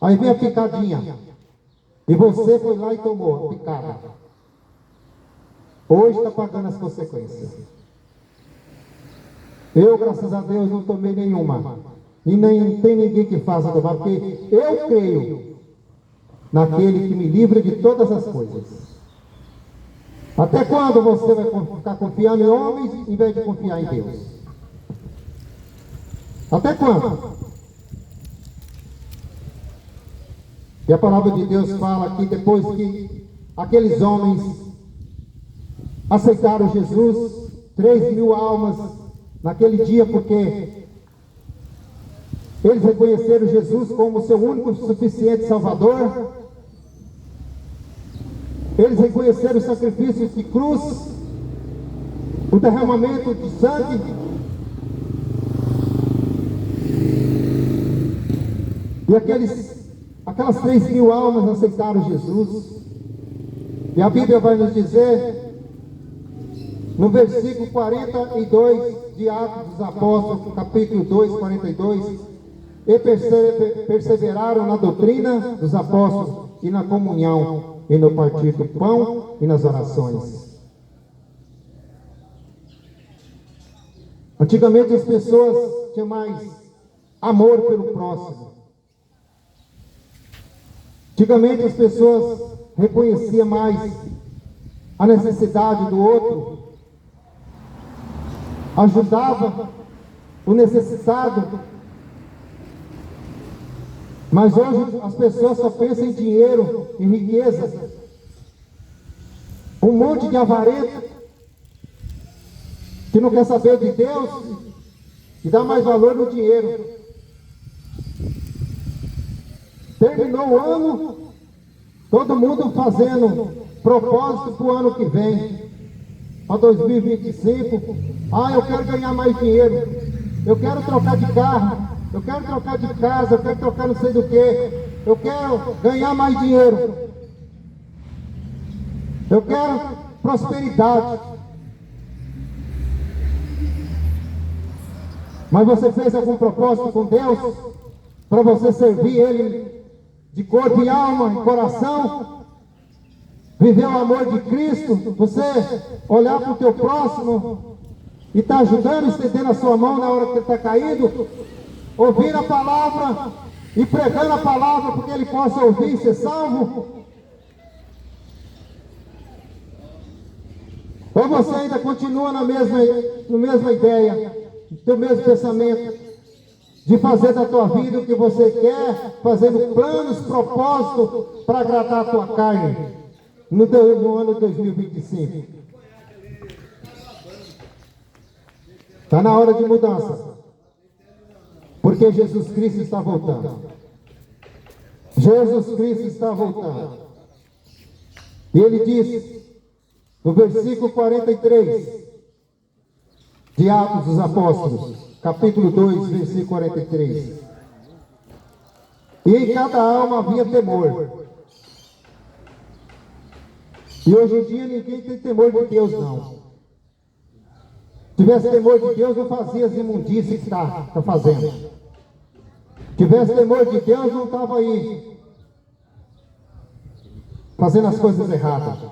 Aí vem a picadinha. E você foi lá e tomou a picada. Hoje está pagando as consequências. Eu, graças a Deus, não tomei nenhuma. E nem tem ninguém que faça tomar, porque eu creio naquele que me livra de todas as coisas. Até quando você vai ficar confiando em homens em vez de confiar em Deus? Até quando? E a palavra de Deus fala que depois que aqueles homens aceitaram Jesus, 3.000 almas naquele dia, porque eles reconheceram Jesus como seu único e suficiente Salvador. Eles reconheceram o sacrifício de cruz, o derramamento de sangue. E aquelas 3.000 almas aceitaram Jesus. E a Bíblia vai nos dizer, no versículo 42 de Atos dos Apóstolos, capítulo 2, 42, e perseveraram na doutrina dos apóstolos e na comunhão, e no partir do pão e nas orações. Antigamente as pessoas tinham mais amor pelo próximo. Antigamente as pessoas reconheciam mais a necessidade do outro, ajudava o necessitado. Mas hoje as pessoas só pensam em dinheiro, em riqueza. Um monte de avarento que não quer saber de Deus e dá mais valor no dinheiro. Terminou o ano, todo mundo fazendo propósito para o ano que vem, para 2025. Eu quero ganhar mais dinheiro, eu quero trocar de carro, eu quero trocar de casa, eu quero trocar não sei do que, eu quero ganhar mais dinheiro, eu quero prosperidade. Mas você fez algum propósito com Deus para você servir Ele de corpo e alma e coração? viver o amor de Cristo, você olhar para o teu próximo e estar ajudando, estendendo a sua mão na hora que ele está caído, ouvir a palavra e pregando a palavra para que ele possa ouvir e ser salvo? Ou você ainda continua na mesma ideia, no teu mesmo pensamento, de fazer da tua vida o que você quer, fazendo planos, propósitos para agradar a tua carne no ano 2025? Está na hora de mudança, porque Jesus Cristo está voltando. Jesus Cristo está voltando. E ele diz, no versículo 43 de Atos dos Apóstolos, capítulo 2, versículo 43: e em cada alma havia temor. E hoje em dia ninguém tem temor de Deus, não. Se tivesse temor de Deus, não fazia as imundícias que está fazendo. Se tivesse temor de Deus, não estava aí fazendo as coisas erradas.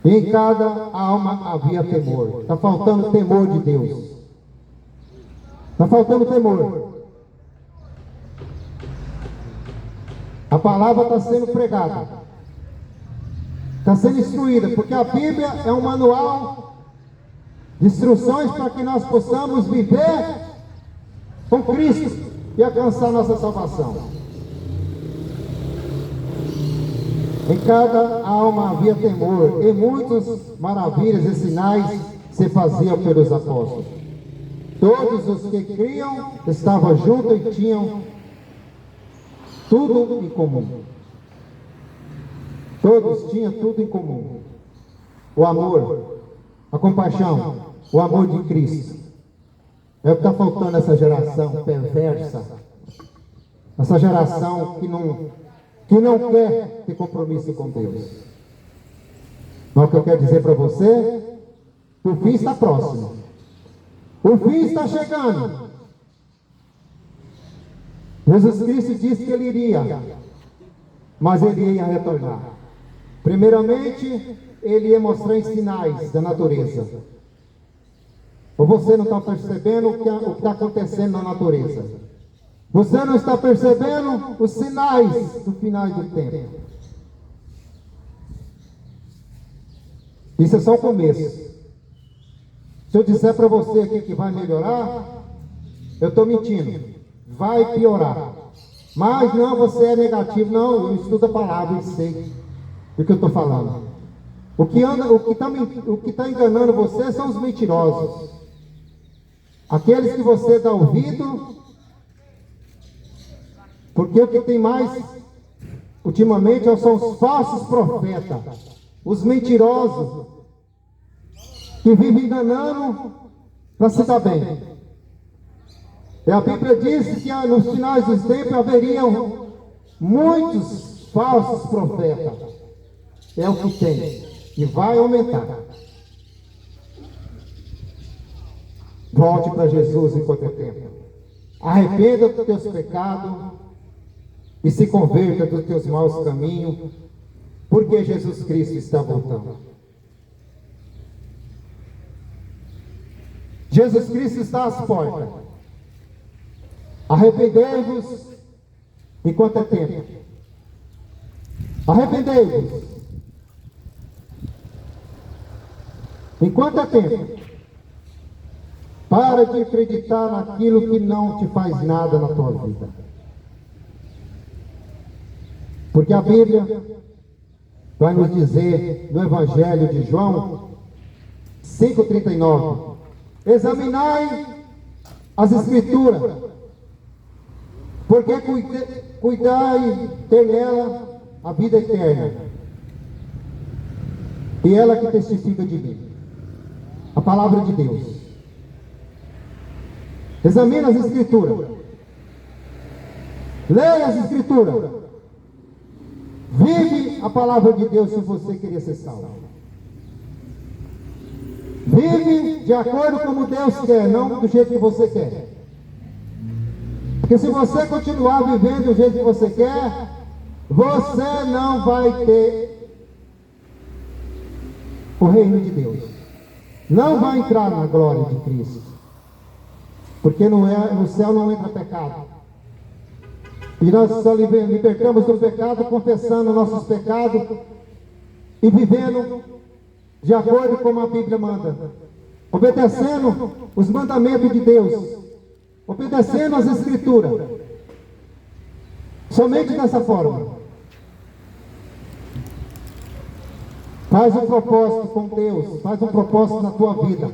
Em cada alma havia temor. Está faltando temor de Deus. Está faltando temor. A palavra está sendo pregada, está sendo instruída, porque a Bíblia é um manual de instruções para que nós possamos viver com Cristo e alcançar nossa salvação. Em cada alma havia temor, e muitas maravilhas e sinais se faziam pelos apóstolos. Todos os que criam estavam juntos e tinham tudo em comum. Todos tinham tudo em comum. O amor, a compaixão, o amor de Cristo. É o que está faltando nessa geração perversa, essa geração que não quer ter compromisso com Deus. Mas o que eu quero dizer para você, o fim está próximo. O fim está chegando. Jesus Cristo disse que ele iria, mas ele ia retornar. Primeiramente, ele ia mostrar em sinais da natureza. Ou você não está percebendo o que está acontecendo na natureza? Você não está percebendo os sinais do final do tempo? Isso é só o começo. Se eu disser para você aqui que vai melhorar, eu estou mentindo. Vai piorar. Mas não, você é negativo. Não, eu estudo a palavra e sei do que eu estou falando. O que está enganando você são os mentirosos. Aqueles que você dá ouvido. Porque o que tem mais ultimamente são os falsos profetas, os mentirosos, que vivem enganando para se dar bem. E a Bíblia diz que nos finais dos tempos haveriam muitos falsos profetas. É o que tem, e vai aumentar. Volte para Jesus enquanto é tempo. Arrependa dos teus pecados e se converta dos teus maus caminhos, porque Jesus Cristo está voltando. Jesus Cristo está às portas. Arrependei-vos enquanto é tempo. Arrependei-vos enquanto é tempo. Para de acreditar naquilo que não te faz nada na tua vida. Porque a Bíblia vai nos dizer no Evangelho de João 5,39: examinai as Escrituras, porque cuidai ter nela a vida eterna, e ela que testifica de mim. A palavra de Deus. Examine as Escrituras. Leia as Escrituras. Vive a palavra de Deus se você querer ser salvo. Vive de acordo como Deus quer, não do jeito que você quer. Porque se você continuar vivendo do jeito que você quer, você não vai ter o reino de Deus. Não vai entrar na glória de Cristo. Porque no céu não entra pecado. E nós só libertamos do pecado confessando nossos pecados e vivendo de acordo com a Bíblia manda. Obedecendo os mandamentos de Deus. Obedecendo as Escrituras. Somente dessa forma. Faz um propósito com Deus. Faz um propósito na tua vida.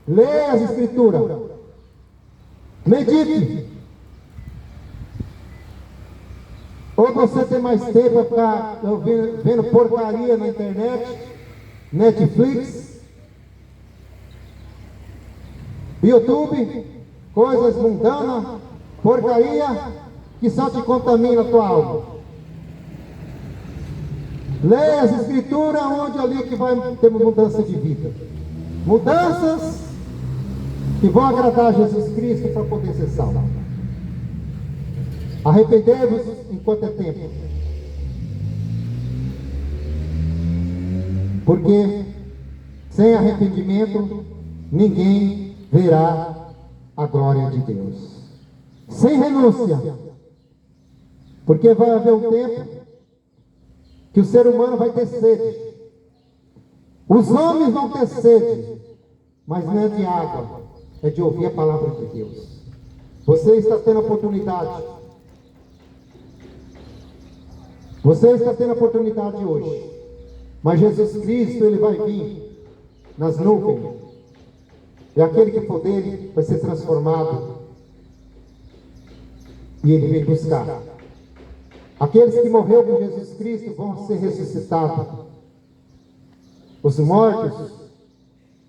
Leia as Escrituras. Medite. Ou você tem mais tempo para ficar vendo porcaria na internet, Netflix, YouTube, coisas mundanas, porcaria, que só te contamina a tua alma. Leia as Escrituras, onde ali que vai ter mudança de vida. Mudanças que vão agradar a Jesus Cristo para poder ser salvo. Arrependei-vos enquanto é tempo. Porque sem arrependimento ninguém verá a glória de Deus. Sem renúncia. Porque vai haver um tempo que o ser humano vai ter sede. Os homens vão ter sede, mas não é de água, é de ouvir a palavra de Deus. Você está tendo a oportunidade. Você está tendo a oportunidade hoje. Mas Jesus Cristo, Ele vai vir nas nuvens. E aquele que for dele vai ser transformado. E Ele vem buscar. Aqueles que morreram com Jesus Cristo vão ser ressuscitados. Os mortos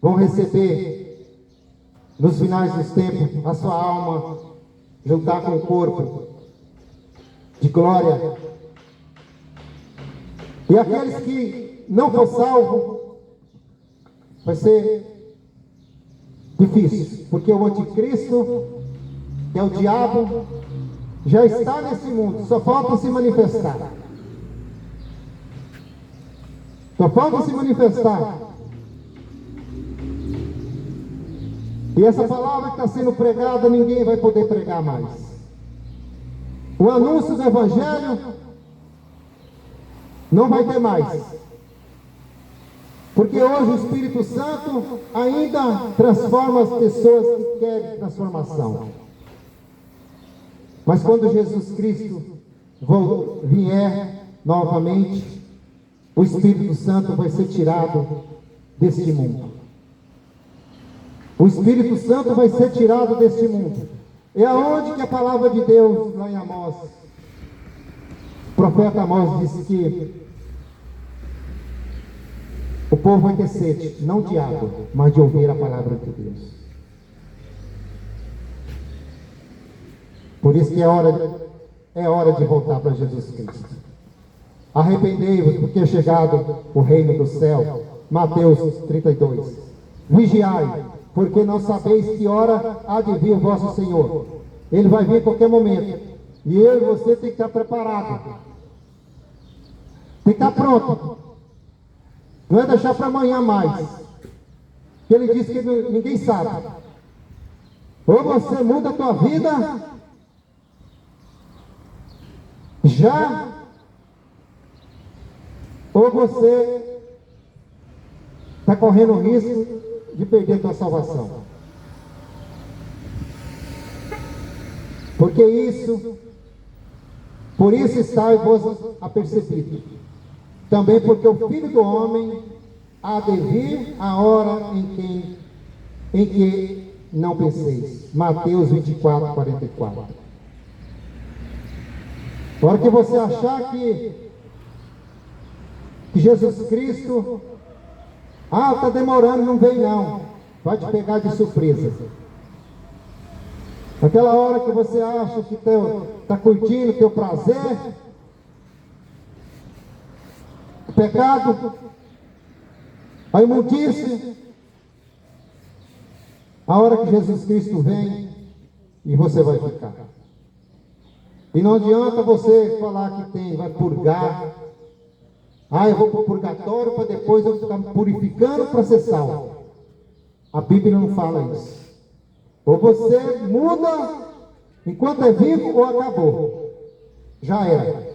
vão receber, nos finais dos tempos, a sua alma juntar com o corpo de glória. E aqueles que não for salvo, vai ser difícil, porque o anticristo, que é o diabo, já está nesse mundo, só falta se manifestar. Só falta se manifestar. E essa palavra que está sendo pregada, ninguém vai poder pregar mais. O anúncio do Evangelho não vai ter mais. Porque hoje o Espírito Santo ainda transforma as pessoas que querem transformação. Mas quando Jesus Cristo vier novamente, o Espírito Santo vai ser tirado deste mundo. O Espírito Santo vai ser tirado deste mundo. É aonde que a palavra de Deus, lá em Amós, o profeta Amós disse que o povo vai ter sede, não de água, mas de ouvir a palavra de Deus. Por isso que é hora de voltar para Jesus Cristo. Arrependei-vos, porque é chegado o reino do céu. Mateus 32. Vigiai, porque não sabeis que hora há de vir o vosso Senhor. Ele vai vir a qualquer momento. E eu e você tem que estar preparado. Tem que estar pronto. Não é deixar para amanhã mais. Que ele disse que ninguém sabe. Ou você muda a tua vida já, ou você está correndo o risco de perder a tua salvação. Porque por isso está vos apercebido. Também porque o Filho do Homem há de vir a hora em que não penseis. Mateus 24, 44. A hora que você achar que Jesus Cristo, está demorando, não vem não, vai te pegar de surpresa. Aquela hora que você acha que está curtindo o teu prazer, o pecado, a imundície, a hora que Jesus Cristo vem e você vai ficar. E não adianta você falar que tem, vai purgar. Ah, eu vou para o purgatório para depois eu ficar purificando para ser salvo. A Bíblia não fala isso. Ou você muda enquanto é vivo ou acabou. Já era.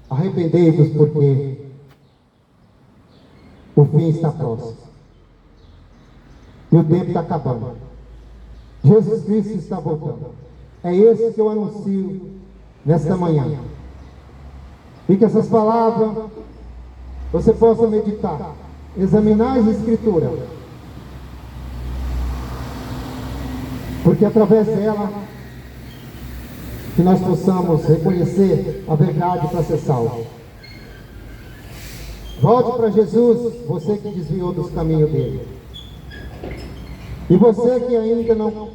Arrependei-vos porque o fim está próximo. E o tempo está acabando. Jesus Cristo está voltando. É esse que eu anuncio nesta manhã. E que essas palavras você possa meditar, examinar as Escrituras. Porque através dela que nós possamos reconhecer a verdade para ser salvo. Volte para Jesus, você que desviou dos caminhos dele. E você que ainda não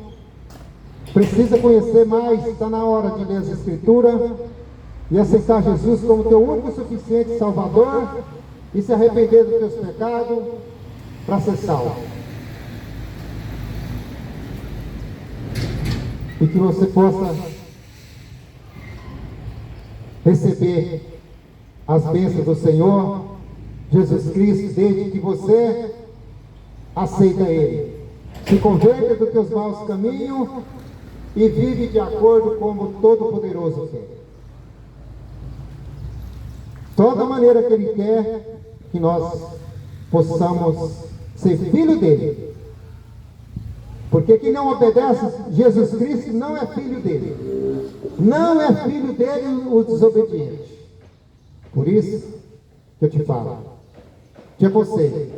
precisa conhecer mais, está na hora de ler as Escrituras e aceitar Jesus como teu único e suficiente Salvador e se arrepender dos teus pecados para ser salvo. E que você possa receber as bênçãos do Senhor Jesus Cristo, desde que você aceita Ele. Se converta dos teus maus caminhos e vive de acordo como o Todo-Poderoso quer. Toda maneira que Ele quer que nós possamos ser filho dEle. Porque quem não obedece a Jesus Cristo não é filho dEle. Não é filho dEle o desobediente. Por isso que eu te falo, te aconselho,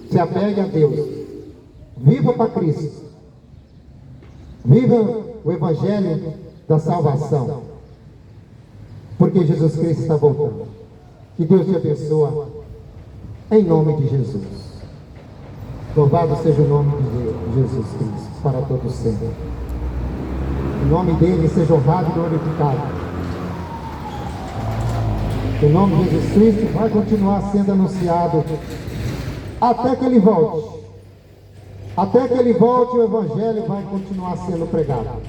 se apegue a Deus, viva para Cristo, viva o Evangelho da salvação, porque Jesus Cristo está voltando. Que Deus te abençoe, em nome de Jesus. Louvado seja o nome de Jesus Cristo, para todos sempre. O nome dele seja honrado e glorificado. O nome de Jesus Cristo vai continuar sendo anunciado até que Ele volte. Até que Ele volte, o Evangelho vai continuar sendo pregado.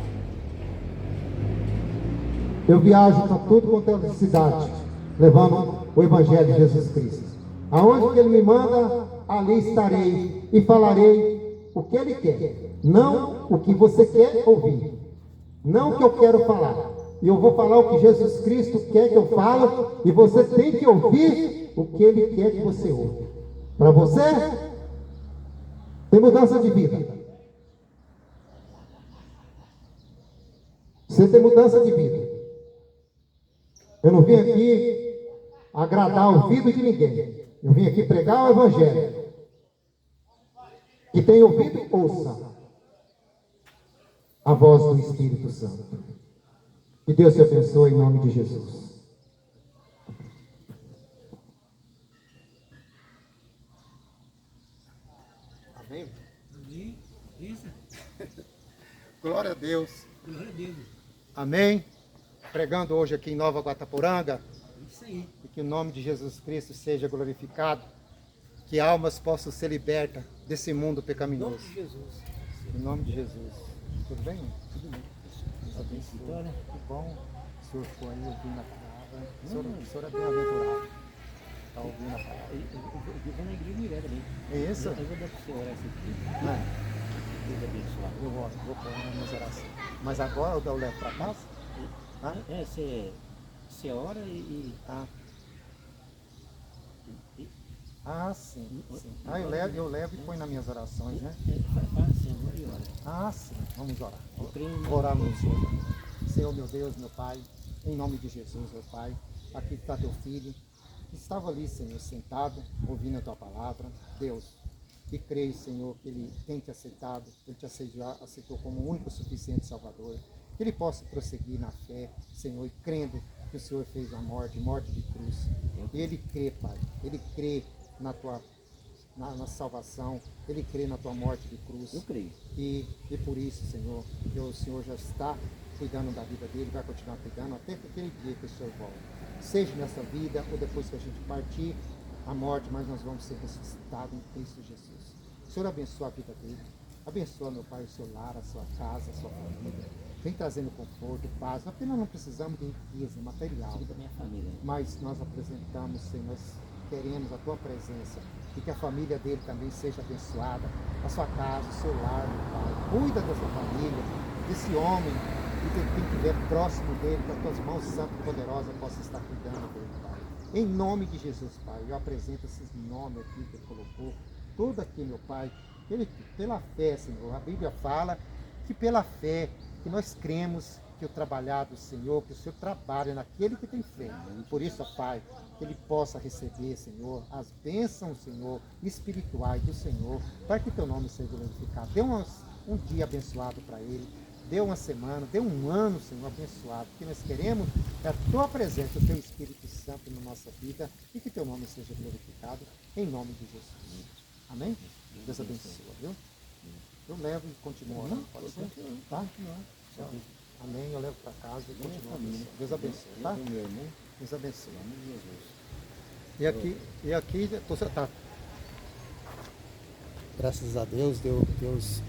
Eu viajo para tudo quanto é cidade, levando o Evangelho de Jesus Cristo. Aonde que Ele me manda, ali estarei e falarei o que Ele quer. Não o que você quer ouvir. Não o que eu quero falar. E eu vou falar o que Jesus Cristo quer que eu fale, e você tem que ouvir o que Ele quer que você ouça. Para você ter mudança de vida. Você tem mudança de vida. Eu não vim aqui agradar o ouvido de ninguém. Eu vim aqui pregar o Evangelho. Que tem ouvido, ouça a voz do Espírito Santo. Que Deus te abençoe em nome de Jesus. Amém? Glória a Deus. Glória a Deus. Amém? Pregando hoje aqui em Nova Guataporanga. Isso aí. E que o nome de Jesus Cristo seja glorificado. Que almas possam ser libertas desse mundo Em nome pecaminoso. de Jesus. Em nome de Jesus. Tudo bem? Tudo bem. Deus abençoe. Vitória. Que bom. O senhor foi ouvindo a palavra. O senhor é bem-aventurado. Está ouvindo a palavra. Eu vou na igreja direto também. É isso? Eu vou dar para você orar essa aqui. Deus abençoe. Eu vou pôr nas minhas orações. Mas agora eu levo para casa? Hã? É, você ora e Sim. Eu levo e põe nas minhas orações, né? faz assim, ora e ora. Sim. Vamos orar. Eu creio Vou orar no Senhor. Senhor, meu Deus, meu Pai, em nome de Jesus, meu Pai, aqui está teu filho, que estava ali, Senhor, sentado, ouvindo a tua palavra. Deus, e creio, Senhor, que ele tem te aceitado, ele te aceitou como o único e suficiente Salvador. Que ele possa prosseguir na fé, Senhor, e crendo que o Senhor fez a morte de cruz. E ele crê, Pai, ele crê na tua na salvação, ele crê na tua morte de cruz. Eu creio. E por isso, Senhor, que o Senhor já está cuidando da vida dele, vai continuar cuidando até aquele dia que o Senhor volta. Seja nessa vida ou depois que a gente partir a morte, mas nós vamos ser ressuscitados em Cristo Jesus. O Senhor abençoa a vida dele. Abençoa, meu Pai, o seu lar, a sua casa, a sua família. vem trazendo conforto, paz. Apenas não precisamos de riqueza material, Da minha família. mas nós apresentamos, Senhor, nós queremos a tua presença e que a família dele também seja abençoada, a sua casa, o seu lar, meu Pai. Cuida da sua família, desse homem e de quem estiver próximo dele, que as tuas mãos santas e poderosas possam estar cuidando dele, Pai. Em nome de Jesus, Pai, eu apresento esses nomes aqui que ele colocou, tudo aqui, meu Pai, ele, pela fé, Senhor, a Bíblia fala que pela fé, que nós cremos que o trabalhar do Senhor, que o Senhor trabalha naquele que tem fé. Por isso, ó Pai, que ele possa receber, Senhor, as bênçãos, Senhor, espirituais do Senhor, para que teu nome seja glorificado. Dê um dia abençoado para ele, dê uma semana, dê um ano, Senhor, abençoado, que nós queremos é a tua presença, o teu Espírito Santo na nossa vida e que teu nome seja glorificado, em nome de Jesus. Amém? Deus abençoe, viu? Eu levo e continuo orando, pode ser? Tá? Amém, eu levo para casa e continuo orando. Deus abençoe, tá? Meu irmão, Deus abençoe. em nome de Jesus. E aqui, tá. Graças a Deus, Deus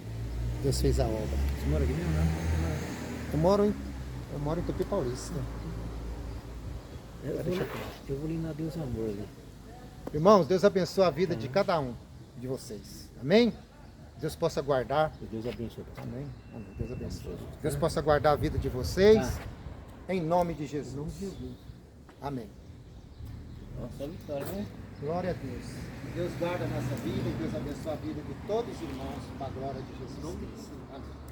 fez a obra. Você mora aqui mesmo, né? Eu moro em Tupi Paulista. Eu vou ali na Deus Amor ali. Irmãos, Deus abençoe a vida de cada um de vocês. Amém? Deus possa guardar. Que Deus abençoe. Amém. Amém. Deus abençoe. Deus possa guardar a vida de vocês. Em nome de Jesus. Amém. Nossa vitória, né? Glória a Deus. Deus guarda a nossa vida e Deus abençoe a vida de todos os irmãos para a glória de Jesus Cristo. Amém.